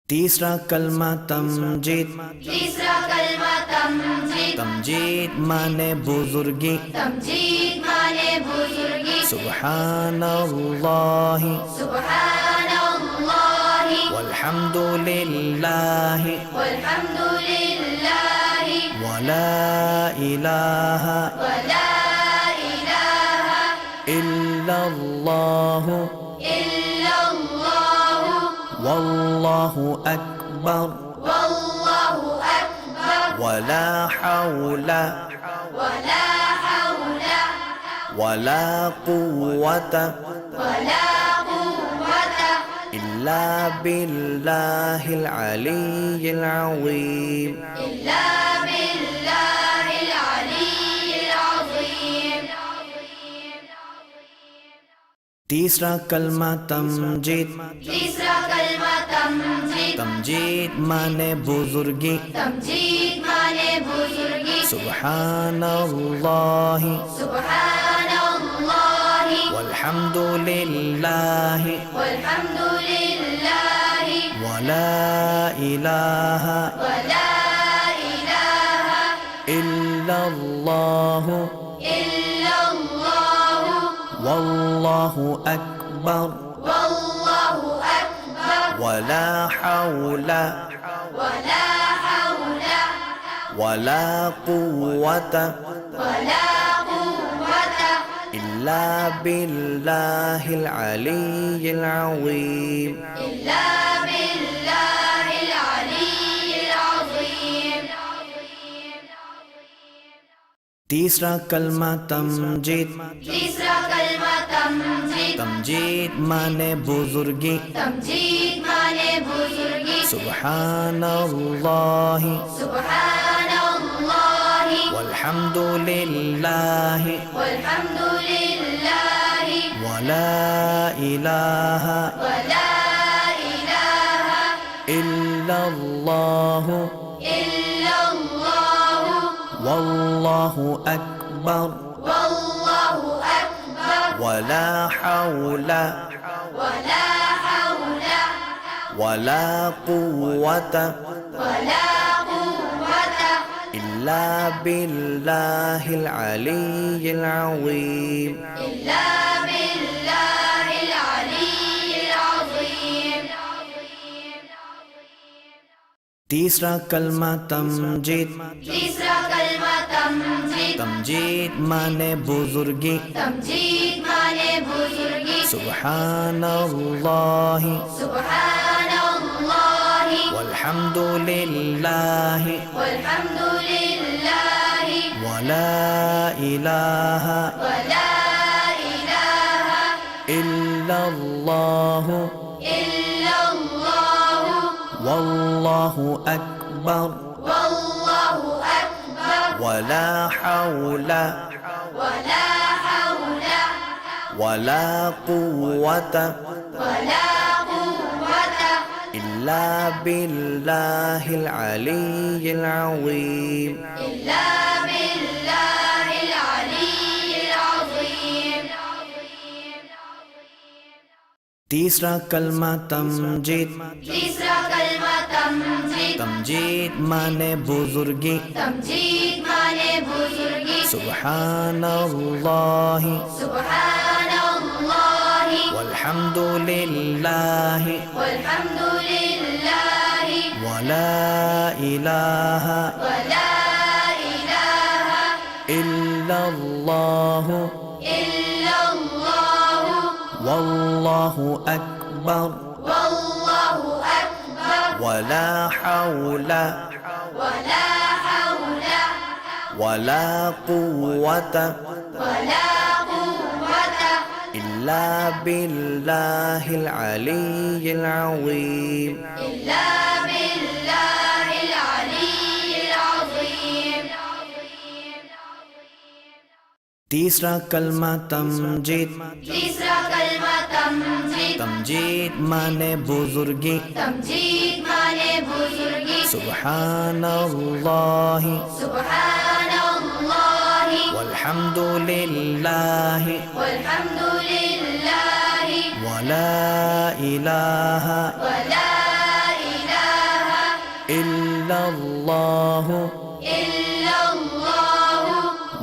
तीसरा कलमा तमजीद। तीसरा कलमा तमजीद। तमजीद माने बुजुर्गी। तमजीद माने बुजुर्गी। सुब्हानल्लाहि सुब्हानल्लाहि वल्हम्दुलिल्लाहि वल्हम्दुलिल्लाहि वला इलाहा वला इलाहा इल्लल्लाहु इल्लल्लाहु वल्लाहु अकबर वल्लाहु अकबर वला हौला वला हौला वला कुव्वता वला कुव्वता इल्ला बिल्लाहिल अलिय्यिल अज़ीम। इल्ला बिल्लाहिल अलिय्यिल अज़ीम। तीसरा कलमा तमजीद। तीसरा कलमा तमजीद। तमजीद माने बुजुर्गी। तमजीद माने बुजुर्गी। सुब्हानल्लाहि सुब्हानल्लाहि वल्हम्दुलिल्लाहि वल्हम्दुलिल्लाहि वला इलाहा वला इलाहा इल्लल्लाहु इल्लल्लाहु वल्लाहु अकबर वल्लाहु अकबर वला हौला वला हौला वला कुव्वता वला कुव्वता इल्ला बिल्लाहिल अलिय्यिल अज़ीम। इल्ला बिल्लाहिल अलिय्यिल अज़ीम। तीसरा कलमा तमजीद। तीसरा कलमा तमजीद। तमजीद माने बुजुर्गी। तमजीद माने बुजुर्गी। सुब्हानल्लाहि सुब्हानल्लाहि वल्हम्दुलिल्लाहि वल्हम्दुलिल्लाहि वला इलाहा वला इलाहा इल्लल्लाहु इल्लल्लाहु वल्लाहु अकबर वल्लाहु अकबर वला हौला वला हौला वला कुव्वता वला कुव्वता इल्ला बिल्लाहिल अलिय्यिल अज़ीम। इल्ला बिल्लाहिल अलिय्यिल अज़ीम। तीसरा कलमा तमजीद। तीसरा कलमा तमजीद। तमजीद माने बुजुर्गी। तमजीद माने बुजुर्गी। सुब्हानल्लाहि सुब्हानल्लाहि वल्हम्दुलिल्लाहि वल्हम्दुलिल्लाहि वला इलाहा वला इलाहा इल्लल्लाहु इल्लल्लाहु वल्लाहु अकबर वल्लाहु अकबर वला हौला वला हौला वला कुव्वता वला कुव्वता इल्ला बिल्लाहिल अलिय्यिल अज़ीम। इल्ला बिल्लाहिल अलिय्यिल अज़ीम। तीसरा कलमा तमजीद। तीसरा कलमा तमजीद। तमजीद माने बुजुर्गी। तमजीद माने बुजुर्गी। सुब्हानल्लाहि सुब्हानल्लाहि वल्हम्दुलिल्लाहि वल्हम्दुलिल्लाहि वला इलाहा वला इलाहा इल्लल्लाहु इल्लल्लाहु वल्लाहु अकबर वल्लाहु अकबर वला हौला वला हौला वला कुव्वता वला कुव्वता इल्ला बिल्लाहिल अलिय्यिल अज़ीम। इल्ला बिल्लाहिल अलिय्यिल अज़ीम। तीसरा कलमा तमजीद। तीसरा कलमा तमजीद। तमजीद माने बुजुर्गी। तमजीद माने बुजुर्गी। सुब्हानल्लाहि सुब्हानल्लाहि वल्हम्दुलिल्लाहि वल्हम्दुलिल्लाहि वला इलाहा वला इलाहा इल्लल्लाहु इल्लल्लाहु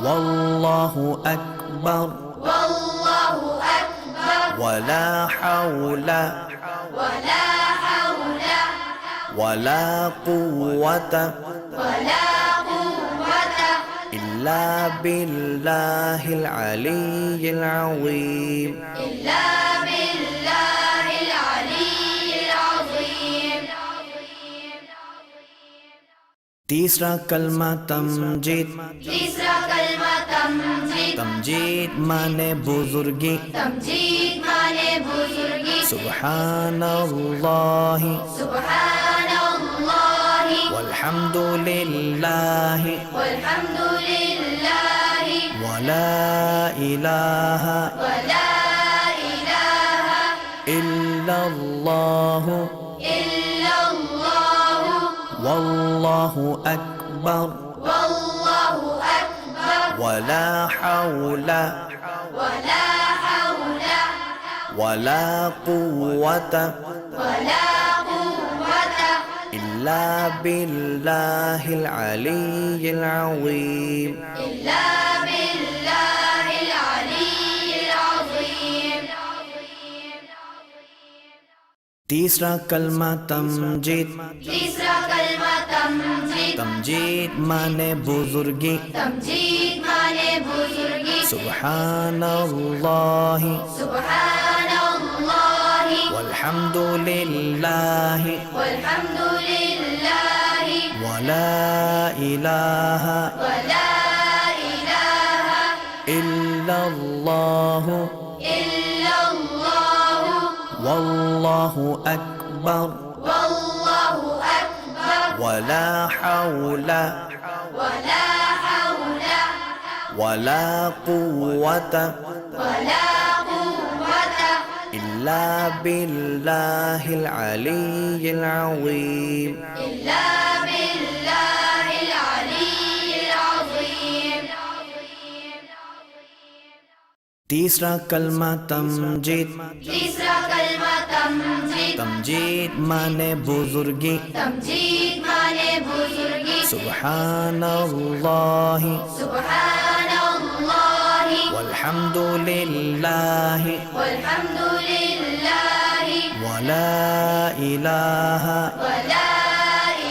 वल्लाहु अकबर वल्लाहु अकबर वला हौला वला हौला वला कुव्वता वला कुव्वता इल्ला बिल्लाहिल अलिय्यिल अज़ीम इल्ला बिल्लाहिल अलिय्यिल अज़ीम। तीसरा कलमा तमजीद। तीसरा कलमा तमजीद। तमजीद माने बुजुर्गी। तमजीद माने बुजुर्गी। सुब्हानल्लाहि सुब्हानल्लाहि वल्हम्दुलिल्लाहि वल्हम्दुलिल्लाहि वला इलाहा वला इलाहा इल्लल्लाहु इल्लल्लाहु वल्लाहु अकबर वल्लाहु अकबर वला हौला वला हौला वला कुव्वता वला कुव्वता इल्ला बिल्लाहिल अलिय्यिल अज़ीम इल्ला बिल्लाहिल अलिय्यिल अज़ीम। तीसरा कलमा तमजीद। तीसरा कलमा तमजीद। तमजीद माने बुजुर्गी। तमजीद माने बुजुर्गी। सुब्हानल्लाहि सुब्हानल्लाहि वल्हम्दुलिल्लाहि वल्हम्दुलिल्लाहि वला इलाहा वला इलाहा इल्लल्लाहु इल्लल्लाहु वल्लाहु अकबर वल्लाहु अकबर वला हौला वला हौला वला कुव्वता वला कुव्वता इल्ला बिल्लाहिल अलिय्यिल अज़ीम इल्ला बिल्लाहिल अलिय्यिल अज़ीम। तीसरा कलमा तमजीद। तीसरा कलमा तमजीद। तमजीद माने बुजुर्गी। तमजीद माने बुजुर्गी। सुब्हानल्लाहि सुब्हानल्लाहि वल्हम्दुलिल्लाहि वल्हम्दुलिल्लाहि वला इलाहा वला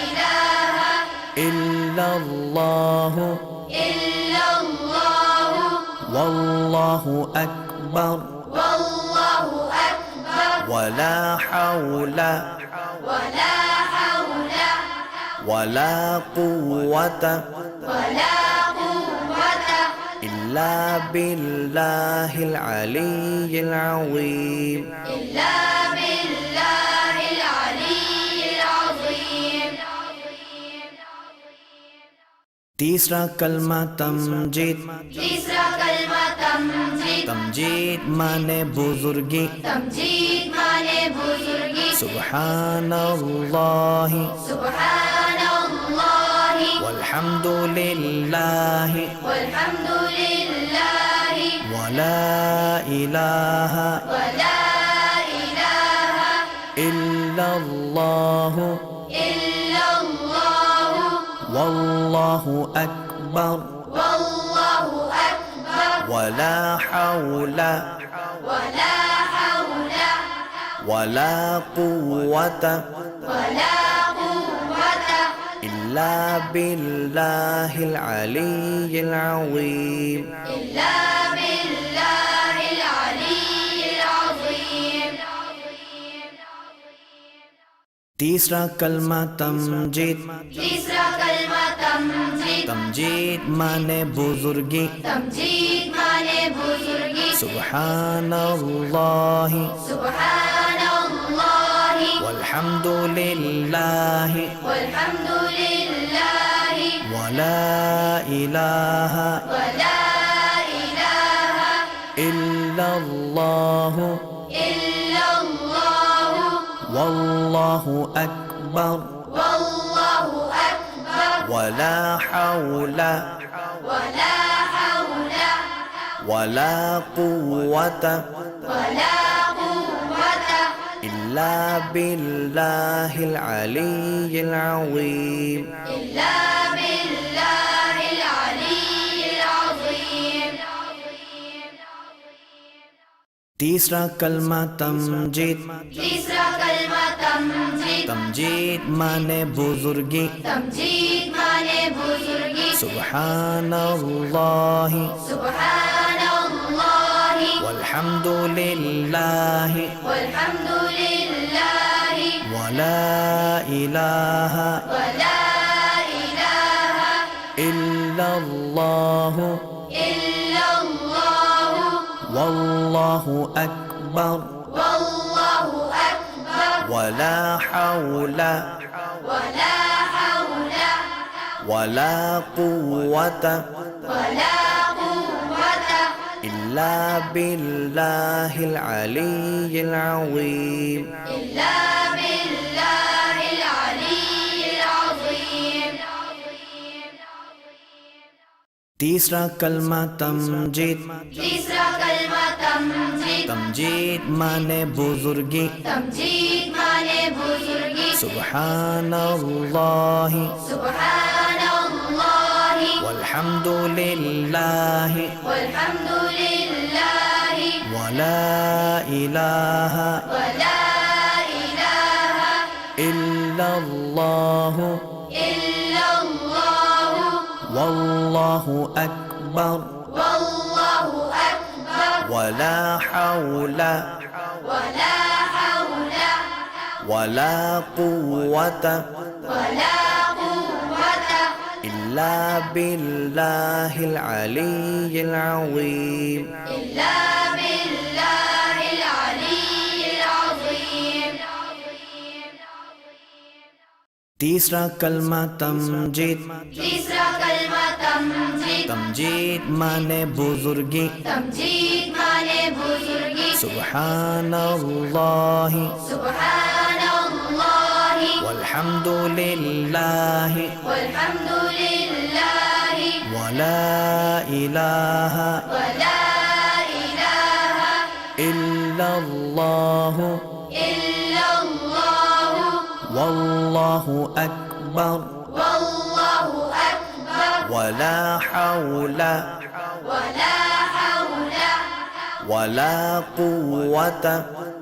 इलाहा इल्लल्लाहु इल्लल्लाहु वल्लाहु अकबर वल्लाहु अकबर वला हौला वला हौला वला कुव्वता वला कुव्वता इल्ला बिल्लाहिल अलिय्यिल अज़ीम इल्ला बिल्लाहिल अलिय्यिल अज़ीम। तीसरा कलमा तमजीद। तीसरा कलमा तमजीद। तमजीद माने बुजुर्गी। तमजीद माने बुजुर्गी। सुब्हानल्लाहि सुब्हानल्लाहि वल्हम्दुलिल्लाहि वल्हम्दुलिल्लाहि वला इलाहा वला इलाहा इल्लल्लाहु इल्लल्लाहु वल्लाहु अकबर वल्लाहु अकबर वला हौला वला हौला वला कुव्वता वला कुव्वता इल्ला बिल्लाहिल अलिय्यिल अज़ीम इल्ला बिल्लाहिल अलिय्यिल अज़ीम। तीसरा कलमा तमजीद। तीसरा कलमा तमजीद। तमजीद माने बुजुर्गी। तमजीद माने बुजुर्गी। सुब्हानल्लाहि सुब्हानल्लाहि वल्हम्दुलिल्लाहि वल्हम्दुलिल्लाहि वला इलाहा वला इलाहा इल्लल्लाहु इल्लल्लाहु वल्लाहु अकबर वल्लाहु अकबर वला हौला वला हौला वला कुव्वता वला कुव्वता إلا بالله العلي العظيم إلا بالله العلي العظيم तीसरा कलमा तमजीद तीसरा कलमा तमजीद तमजीद माने बुजुर्गी तमजीद माने बुजुर्गी सुब्हानल्लाह सुब्हानल्लाह वल्हम्दुलिल्लाह वल्हम्दुलिल्लाह वला इलाहा वला इलाहा इल्लल्लाह इल्लल्लाह वल्लाहु अकबर वल्लाहु अकबर वला हौला वला हौला वला कुव्वता वला कुव्वता इल्ला बिल्लाहिल अलिय्यिल अज़ीम इल्ला बिल्लाहिल अलिय्यिल अज़ीम तीसरा कलमा तमजीद तीसरा कलमा तमजीद तमजीद माने बुजुर्गी तमजीद माने बुजुर्गी सुब्हानल्लाह सुब्हानल्लाह वल्हम्दुलिल्लाह वल्हम्दुलिल्लाह वला इलाहा वला इलाहा इल्लल्लाह इल्लल्लाह वल्लाहु अकबर वल्लाहु अकबर वला हौला वला हौला वला कुव्वता वला कुव्वता इल्ला बिल्लाहिल अलिय्यिल अज़ीम इल्ला बिल्लाहिल अलिय्यिल अज़ीम तीसरा कलमा तमजीद तीसरा कलमा तमजीद तमजीद माने बुजुर्गी तमजीद माने बुजुर्गी सुब्हानल्लाह सुब्हानल्लाह वल्हम्दुलिल्लाह वल्हम्दुलिल्लाह वला इलाहा वला इलाहा इल्लल्लाह इल्लल्लाह वल्लाहु अकबर वल्लाहु अकबर वला हौला वला हौला वला कुव्वता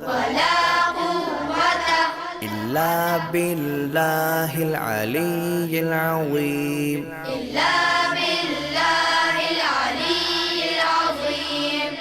वला कुव्वता इल्ला बिल्लाहिल अलिय्यिल अज़ीम इल्ला बिल्लाहिल अलिय्यिल अज़ीम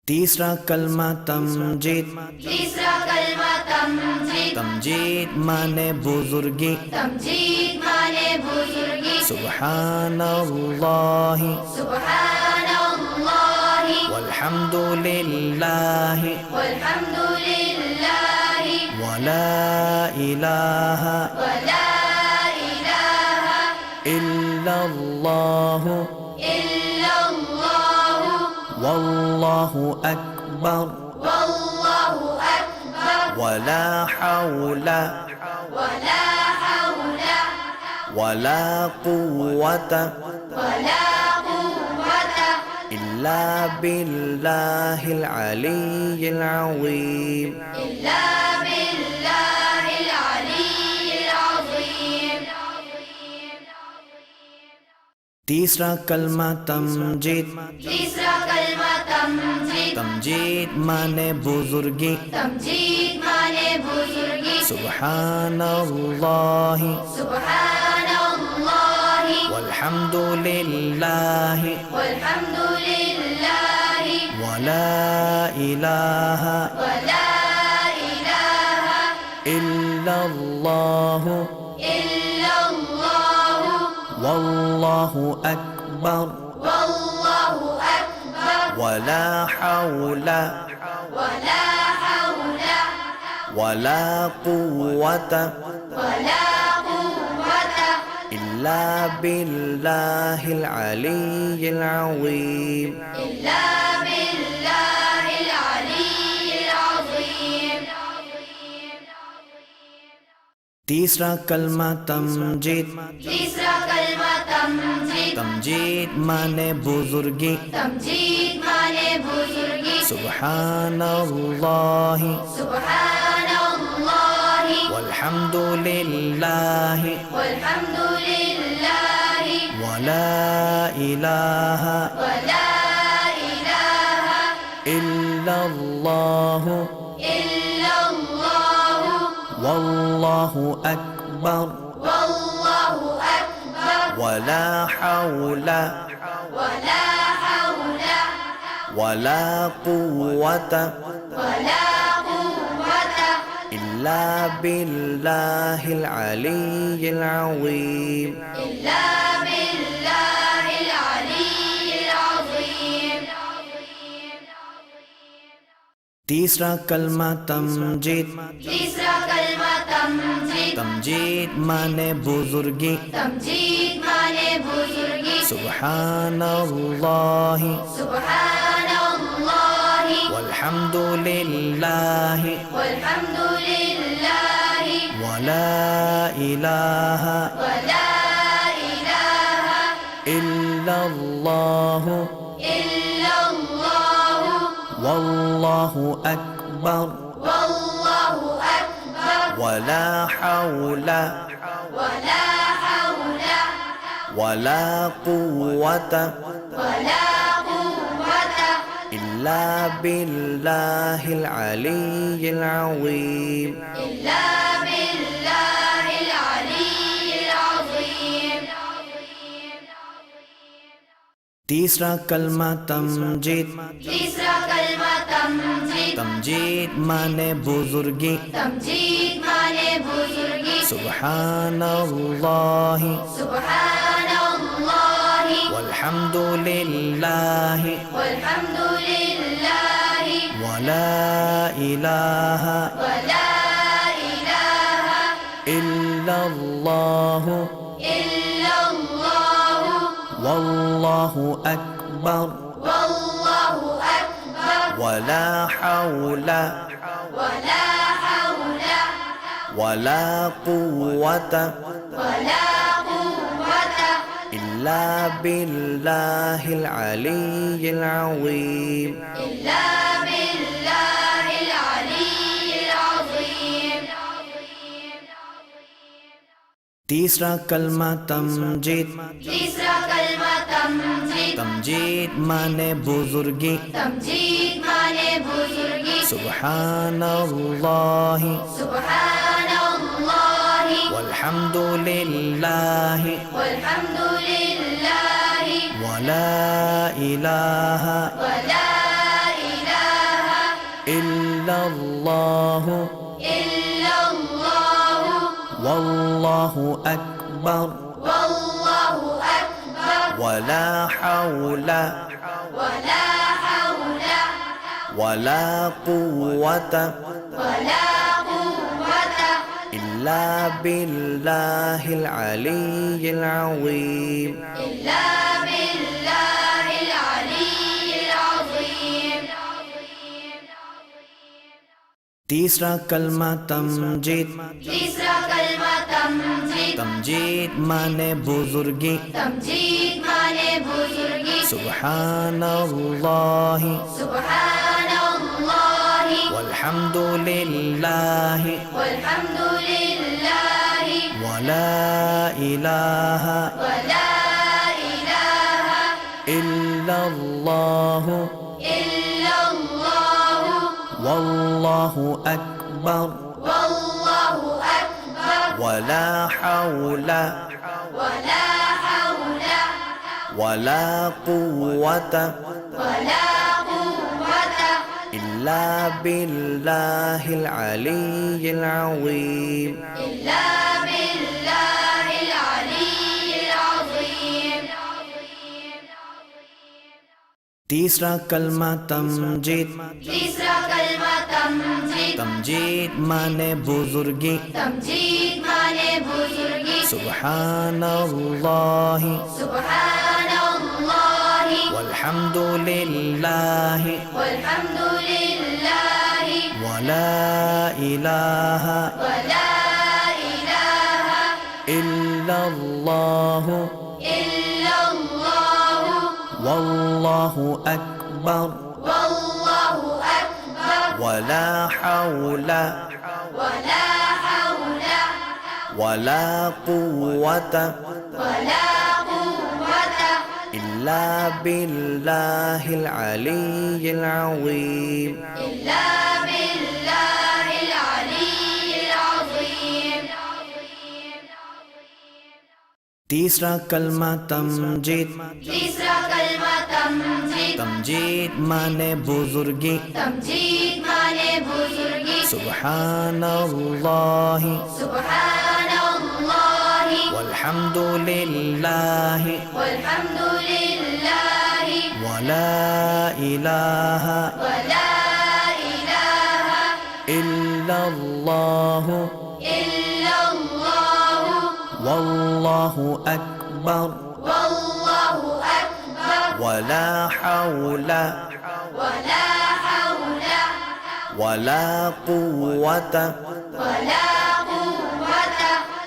तीसरा कलमा तमजीद तीसरा कलमा तमजीद तमजीद माने बुजुर्गी तमजीद माने बुजुर्गी सुब्हानल्लाह सुब्हानल्लाह वल्हम्दुलिल्लाह वल्हम्दुलिल्लाह वला इलाहा वला इलाहा इल्लल्लाह इल्लल्लाह वल्लाहु अकबर वल्लाहु अकबर वला हौला वला हौला वला कुव्वता वला कुव्वता इल्ला बिल्लाहिल अलिय्यिल अज़ीम इल्ला बिल्लाहिल अलिय्यिल अज़ीम तीसरा कलमा तमजीद तीसरा कलमा तमजीद तमजीद माने बुजुर्गी तमजीद माने बुजुर्गी सुब्हानल्लाह सुब्हानल्लाह वल्हम्दुलिल्लाह वल्हम्दुलिल्लाह वला इलाहा वला इलाहा इल्लल्लाह इल्लल्लाह वल्लाहु अकबर वल्लाहु अकबर वला हौला वला हौला वला कुव्वता वला कुव्वता इल्ला बिल्लाहिल अलिय्यिल अज़ीम इल्ला बिल्लाहिल अलिय्यिल अज़ीम तीसरा कलमा तमजीद तीसरा कलमा तमजीद तमजीद माने बुजुर्गी तमजीद माने माने बुजुर्गी सुब्हानल्लाहि सुब्हानल्लाहि वल्हम्दुलिल्लाहि वल्हम्दुलिल्लाहि वला इलाहा वला इलाहा इल्लल्लाहु इल्लल्लाहु वल्लाहु अक्बर वल्लाहु अक्बर वला हौला वला हौला वला कुव्वता वला कुव्वता इल्ला बिल्लाहिल अलिय्यिल अज़ीम इल्ला बिल्लाहिल अलिय्यिल अज़ीम। तीसरा कलमा तमजीद। तीसरा कलमा तमजीद। तमजीद माने बुजुर्गी तमजीद माने बुजुर्गी सुब्हानल्लाहि सुब्हानल्लाहि वल्हम्दुलिल्लाहि वल्हम्दुलिल्लाहि वला इलाहा वला इलाहा इल्लल्लाहु इल्लल्लाहु वल्लाहु अक्बर वल्लाहु अक्बर वला हौला वला हौला वला कुव्वता वला कुव्वता इल्ला बिल्लाहिल अलिय्यिल अज़ीम इल्ला बिल्लाहिल अलिय्यिल अज़ीम। तीसरा कलमा तमजीद। तीसरा कलमा तमजीद। तमजीद माने बुजुर्गी तमजीद माने बुजुर्गी सुब्हानल्लाहि सुब्हानल्लाहि वल्हम्दुलिल्लाहि वल्हम्दुलिल्लाहि वला इलाहा वला इलाहा इल्लल्लाहु इल्लल्लाहु वल्लाहु अक्बर वल्लाहु अक्बर वला हौला वला हौला वला कुव्वता वला कुव्वता इल्ला बिल्लाहिल अलिय्यिल अज़ीम इल्ला बिल्लाहिल अलिय्यिल अज़ीम। तीसरा कलमा तमजीद। तीसरा कलमा तमजीद। तमजीद माने बुजुर्गी तमजीद माने बुजुर्गी सुब्हानल्लाहि सुब्हानल्लाहि वल्हम्दुलिल्लाहि वल्हम्दुलिल्लाहि वला इलाहा वला इलाहा इल्लल्लाहु इल्लल्लाहु वल्लाहु अक्बर वल्लाहु अक्बर वला हौला वला हौला वला कुव्वता वला कुव्वता इल्ला बिल्लाहिल अलिय्यिल अज़ीम इल्ला बिल्लाहिल अलिय्यिल अज़ीम। तीसरा कलमा तमजीद। तीसरा कलमा तमजीद। तमजीद माने बुजुर्गी तमजीद माने बुजुर्गी सुब्हानल्लाहि सुब्हानल्लाहि वल्हम्दुलिल्लाहि वल्हम्दुलिल्लाहि वला इलाहा वला इलाहा इल्लल्लाहु इल्लल्लाहु वल्लाहु अक्बर वल्लाहु अक्बर वला हौला वला हौला वला कुव्वता वला कुव्वता इल्ला बिल्लाहिल अलिय्यिल अज़ीम इल्ला बिल्लाहिल अलिय्यिल अज़ीम। तीसरा कलमा तमजीद। तीसरा कलमा तमजीद। तमजीद माने बुजुर्गी तमजीद माने बुजुर्गी सुब्हानल्लाहि सुब्हानल्लाहि वल्हम्दुलिल्लाहि वल्हम्दुलिल्लाहि वला इलाहा वला इलाहा इल्लल्लाहु इल्लल्लाहु वल्लाहु अक्बर أكبر والله أكبر ولا حول ولا حول ولا قوة ولا قوة إلا بالله العلي العظيم إلا بالله العلي العظيم तीसरा कलमा तमजीद तीसरा कलमा तमजीद तमजीद माने बुजुर्गी तमजीद माने बुजुर्गी सुब्हानल्लाह सुब्हानल्लाह वल्हम्दुलिल्लाह वल्हम्दुलिल्लाह वला इलाहा वला इलाहा इल्लल्लाह इल्लल्लाह वल्लाहु अकबर والله أكبر वला हौला ولا حول वला कुव्वत ولا قوة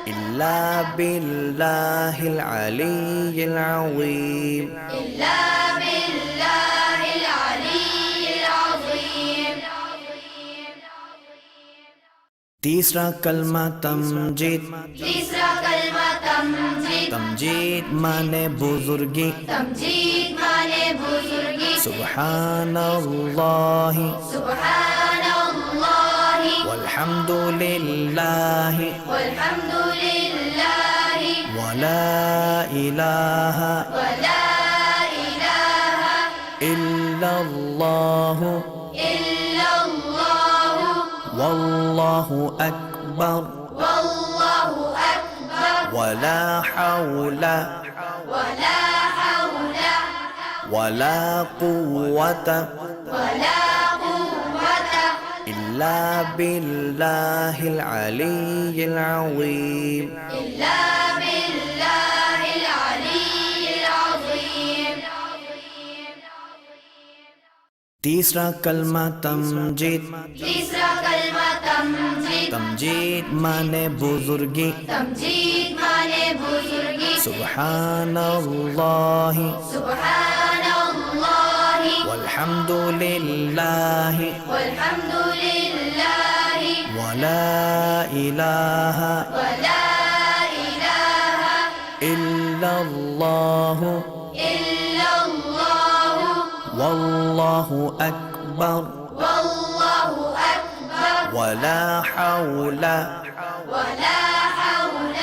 إلا بالله العلي العظيم إلا بالله العلي العظيم तीसरा कलमा तमजीद तीसरा कलमा तमजीद तमजीद माने बुजुर्गी तमजीद माने बुजुर्गी सुब्हानल्लाह सुब्हानल्लाह वल्हम्दुलिल्लाह वल्हम्दुलिल्लाह वला इलाहा वला इलाहा इल्लल्लाह इल्लल्लाह वल्लाहु अकबर والله أكبر वला हौला ولا حول वला कुव्वत ولا قوة إلا بالله العلي العظيم إلا بالله العلي العظيم तीसरा कलमा तमजीद तीसरा कलमा तमजीद तमजीद माने बुजुर्गी तमजीद माने बुजुर्गी सुब्हानल्लाह सुब्हानल्लाह वल्हम्दुलिल्लाह वल्हम्दुलिल्लाह वला इलाहा वला इलाहा इल्लल्लाह इल्लल्लाह वल्लाहु अकबर والله أكبر वला हौला ولا حول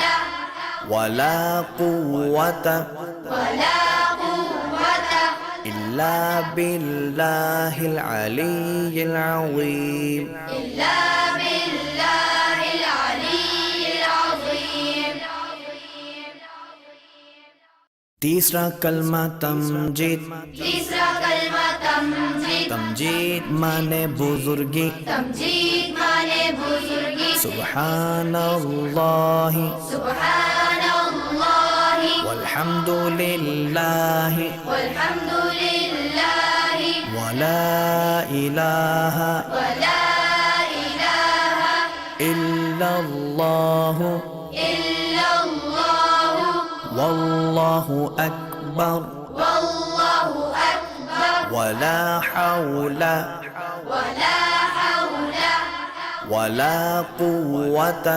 वला कुव्वत ولا قوة إلا بالله العلي العظيم إلا بالله العلي العظيم तीसरा कलमा तमजीद तीसरा कलमा तमजीद तमजीद माने बुजुर्गी तमजीद माने बुजुर्गी सुब्हानल्लाह सुब्हानल्लाह वल्हम्दुलिल्लाह वल्हम्दुलिल्लाह वला इलाहा वला इलाहा इल्लल्लाह इल्लल्लाह वल्लाहु अकबर والله أكبر वला हौला ولا حول वला कुव्वत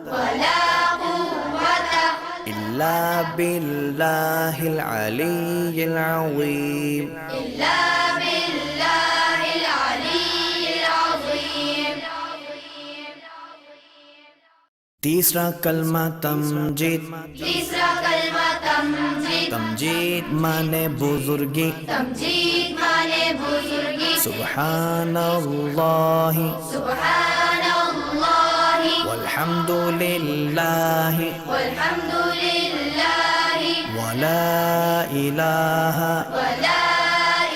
ولا قوة إلا بالله العلي العظيم إلا بالله العلي العظيم तीसरा कलमा तमजीद तीसरा कलमा तमजीद तमजीद माने बुजुर्गी तमजीद माने बुजुर्गी सुब्हानल्लाह सुब्हानल्लाह वल्हम्दुलिल्लाह वल्हम्दुलिल्लाह वला इलाहा वला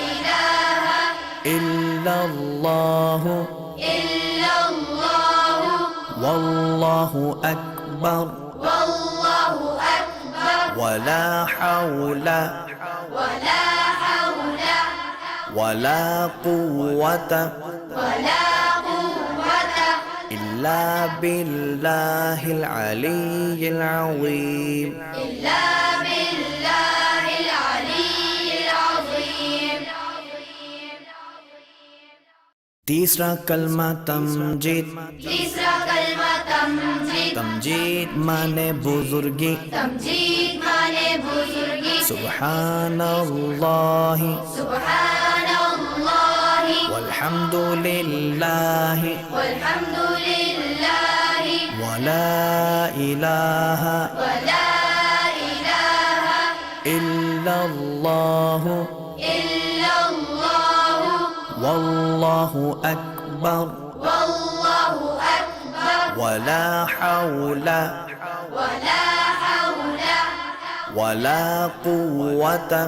इलाहा इल्लल्लाह इल्लल्लाह वल्लाहु अकबर والله أكبر वला हौला ولا حول वला कुव्वत ولا قوة إلا بالله العلي العظيم إلا بالله العلي العظيم तीसरा कलमा तमजीद। तीसरा कलमा तमजीद। तमजीद माने बुजुर्गी। तमजीद माने बुजुर्गी। सुब्हानल्लाहि सुब्हानल्लाहि वल्हम्दुलिल्लाहि वल्हम्दुलिल्लाहि वला इलाहा वला इलाहा इल्लल्लाहु इल्लल्लाहु वल्लाहु अकबर वल्लाहु अकबर वला हौला वला हौला वला कुव्वता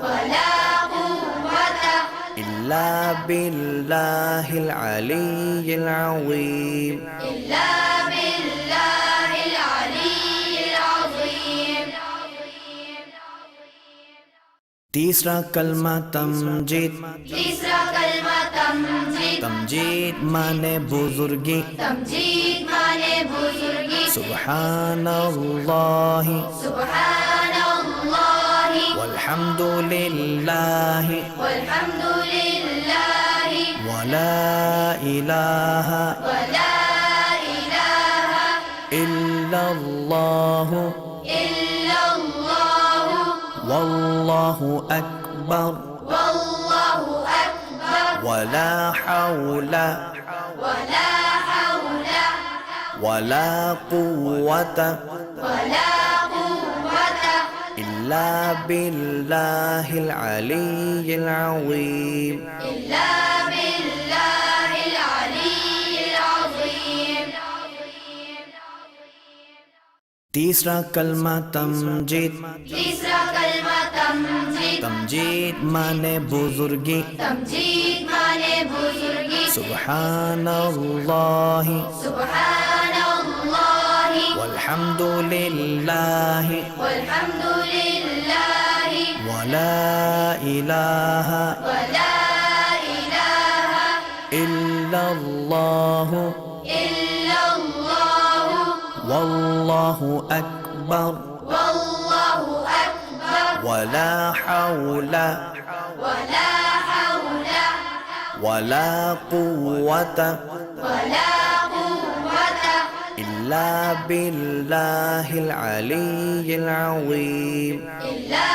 वला कुव्वता इल्ला बिल्लाहिल अलिय्यिल अज़ीम। इल्ला बिल्लाहिल अलिय्यिल अज़ीम। तीसरा कलमा तमजीद। तीसरा कलमा तमजीद। तमजीद माने बुजुर्गी। तमजीद माने बुजुर्गी। सुब्हानल्लाहि सुब्हानल्लाहि वल्हम्दुलिल्लाहि वल्हम्दुलिल्लाहि वला इलाहा वला इलाहा इल्लल्लाहु इल्लल्लाहु वल्लाहु अकबर वल्लाहु अकबर वला हौला वला हौला वला कुव्वता वला कुव्वता इल्ला बिल्लाहिल अलिय्यिल अज़ीम। इल्ला बिल्लाहिल अलिय्यिल अज़ीम। तीसरा कलमा तमजीद। तीसरा कलमा तमजीद। तमजीद माने बुजुर्गी। तमजीद माने बुजुर्गी। सुब्हानल्लाहि सुब्हानल्लाहि वल्हम्दुलिल्लाहि वल्हम्दुलिल्लाहि वला इलाहा वला इलाहा इल्लल्लाहु इल्लल्लाहु वल्लाहु अकबर वल्लाहु अकबर वला हौला वला हौला वला कुव्वता वला कुव्वता इल्ला बिल्लाहिल अलिय्यिल अज़ीम। इल्ला